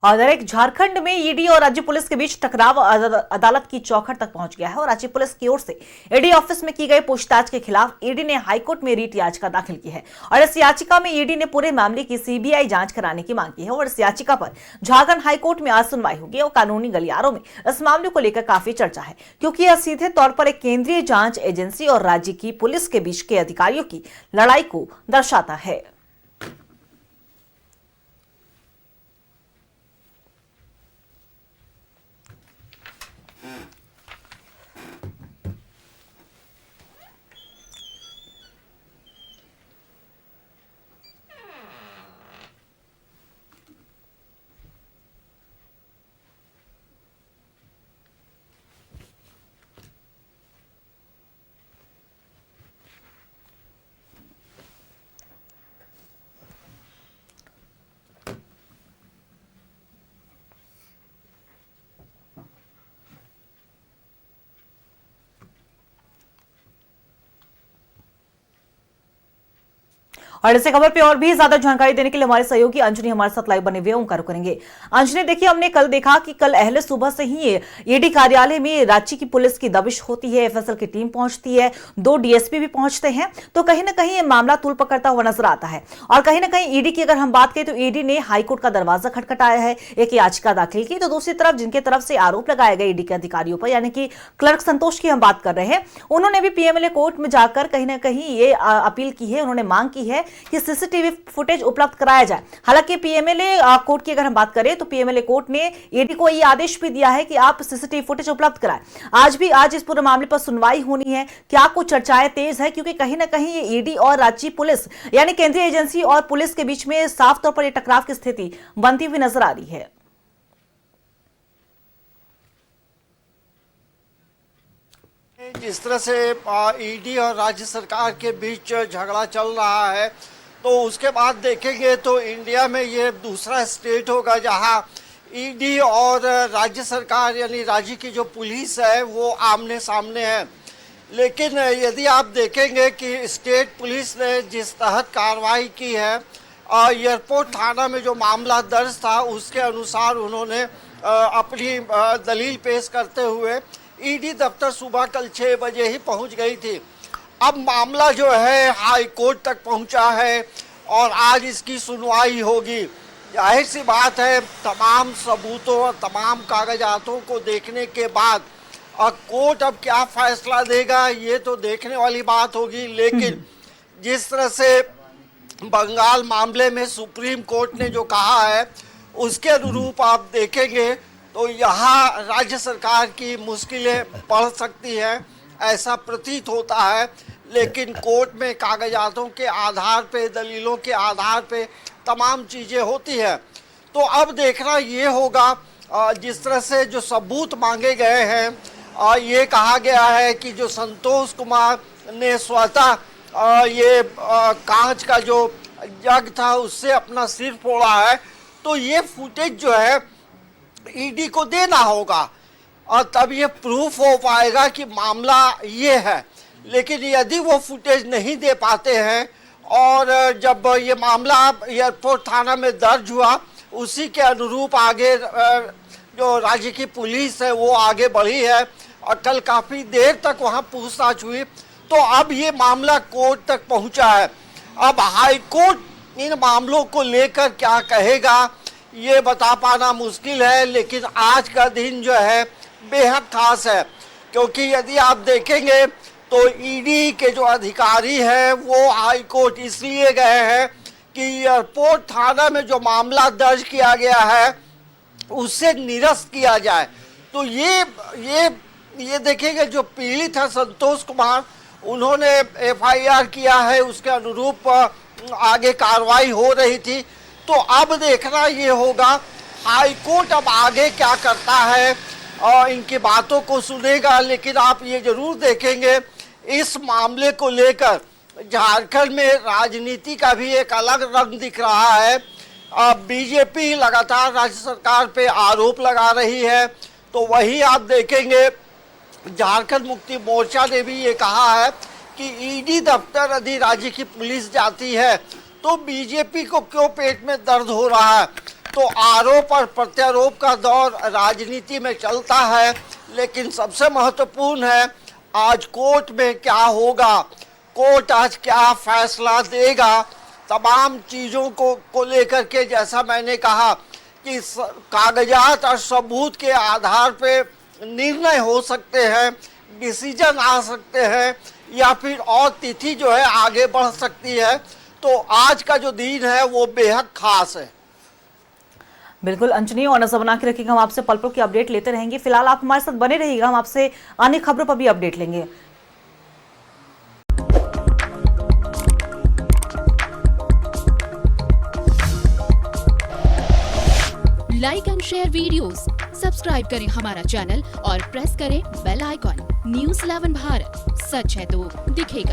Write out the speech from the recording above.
और एक झारखंड में ईडी और राज्य पुलिस के बीच टकराव अदालत की चौखट तक पहुंच गया है और राज्य पुलिस की ओर से ईडी ऑफिस में की गई पूछताछ के खिलाफ ईडी ने हाईकोर्ट में रीट याचिका दाखिल की है और इस याचिका में ईडी ने पूरे मामले की सीबीआई जांच कराने की मांग की है और इस याचिका पर झारखंड हाईकोर्ट में आज सुनवाई होगी और कानूनी गलियारों में इस मामले को लेकर काफी चर्चा है क्योंकि यह सीधे तौर पर एक केंद्रीय जांच एजेंसी और राज्य की पुलिस के बीच के अधिकारियों की लड़ाई को दर्शाता है। और इस खबर पे और भी ज्यादा जानकारी देने के लिए हमारे सहयोगी अंजनी हमारे साथ लाइव बने हुए उनका रुख करेंगे। अंजनी, देखिए, हमने कल देखा कि कल अहले सुबह से ही ईडी कार्यालय में रांची की पुलिस की दबिश होती है, एफएसएल की टीम पहुंचती है, 2 डीएसपी भी पहुंचते हैं, तो कहीं ना कहीं ये मामला तूल पकड़ता हुआ नजर आता है। और कहीं ना कहीं ईडी की अगर हम बात करें तो ईडी ने हाईकोर्ट का दरवाजा खटखटाया है, एक याचिका दाखिल की, तो दूसरी तरफ जिनके तरफ से आरोप लगाए गए ईडी के अधिकारियों पर, यानी कि क्लर्क संतोष की हम बात कर रहे हैं, उन्होंने भी पीएमएलए कोर्ट में जाकर कहीं ना कहीं ये अपील की है, उन्होंने मांग की है कि सीसीटीवी फुटेज उपलब्ध कराया जाए। हालांकि पीएमएलए कोर्ट की अगर हम बात करें तो पीएमएलए कोर्ट ने ईडी को ये आदेश भी दिया है कि आप सीसीटीवी फुटेज उपलब्ध कराएं। आज इस पूरे मामले पर सुनवाई होनी है। क्या कुछ चर्चाएं तेज है, क्योंकि कहीं ना कहीं ये ईडी और राज्य पुलिस यानी केंद्रीय एजेंसी और पुलिस के बीच में साफ तौर पर यह टकराव की स्थिति बनती हुई नजर आ रही है। जिस तरह से ईडी और राज्य सरकार के बीच झगड़ा चल रहा है, तो उसके बाद देखेंगे तो इंडिया में ये दूसरा स्टेट होगा जहां ईडी और राज्य सरकार यानी राज्य की जो पुलिस है वो आमने सामने है। लेकिन यदि आप देखेंगे कि स्टेट पुलिस ने जिस तहत कार्रवाई की है, एयरपोर्ट थाना में जो मामला दर्ज था उसके अनुसार उन्होंने अपनी दलील पेश करते हुए ईडी दफ्तर सुबह कल 6 बजे ही पहुंच गई थी। अब मामला जो है हाई कोर्ट तक पहुंचा है और आज इसकी सुनवाई होगी। जाहिर सी बात है, तमाम सबूतों और तमाम कागजातों को देखने के बाद कोर्ट अब क्या फैसला देगा ये तो देखने वाली बात होगी। लेकिन जिस तरह से बंगाल मामले में सुप्रीम कोर्ट ने जो कहा है उसके अनुरूप आप देखेंगे तो यहाँ राज्य सरकार की मुश्किलें बढ़ सकती हैं, ऐसा प्रतीत होता है। लेकिन कोर्ट में कागजातों के आधार पे, दलीलों के आधार पे तमाम चीज़ें होती हैं। तो अब देखना ये होगा जिस तरह से जो सबूत मांगे गए हैं, ये कहा गया है कि जो संतोष कुमार ने स्वतः ये कांच का जो जग था उससे अपना सिर फोड़ा है, तो ये फुटेज जो है ईडी को देना होगा और तब ये प्रूफ हो पाएगा कि मामला ये है। लेकिन यदि वो फुटेज नहीं दे पाते हैं और जब ये मामला एयरपोर्ट थाना में दर्ज हुआ उसी के अनुरूप आगे जो राज्य की पुलिस है वो आगे बढ़ी है और कल काफ़ी देर तक वहाँ पूछताछ हुई, तो अब ये मामला कोर्ट तक पहुँचा है। अब हाई कोर्ट इन मामलों को लेकर क्या कहेगा ये बता पाना मुश्किल है। लेकिन आज का दिन जो है बेहद खास है, क्योंकि यदि आप देखेंगे तो ईडी के जो अधिकारी हैं वो हाई कोर्ट इसलिए गए हैं कि एयरपोर्ट थाना में जो मामला दर्ज किया गया है उससे निरस्त किया जाए। तो ये देखेंगे जो पीड़ित है संतोष कुमार, उन्होंने एफआईआर किया है, उसके अनुरूप आगे कार्रवाई हो रही थी। तो अब देखना ये होगा हाई कोर्ट अब आगे क्या करता है और इनकी बातों को सुनेगा। लेकिन आप ये जरूर देखेंगे इस मामले को लेकर झारखंड में राजनीति का भी एक अलग रंग दिख रहा है। बीजेपी लगातार राज्य सरकार पे आरोप लगा रही है, तो वही आप देखेंगे झारखंड मुक्ति मोर्चा ने भी ये कहा है कि ईडी दफ्तर यदि राज्य की पुलिस जाती है तो बीजेपी को क्यों पेट में दर्द हो रहा है। तो आरोप और प्रत्यारोप का दौर राजनीति में चलता है, लेकिन सबसे महत्वपूर्ण है आज कोर्ट में क्या होगा, कोर्ट आज क्या फैसला देगा। तमाम चीज़ों को लेकर के जैसा मैंने कहा कि कागजात और सबूत के आधार पे निर्णय हो सकते हैं, डिसीजन आ सकते हैं, या फिर और तिथि जो है आगे बढ़ सकती है। तो आज का जो दिन है वो बेहद खास है। बिल्कुल अंजनी, और नजर बना के रखिएगा, हम आपसे पल पल की अपडेट लेते रहेंगे। फिलहाल आप हमारे साथ बने रहिएगा, हम आपसे अन्य खबरों पर भी अपडेट लेंगे। Like and share videos, subscribe करें हमारा चैनल और प्रेस करें बेल आइकॉन। न्यूज़ 11 भारत, सच है तो दिखेगा।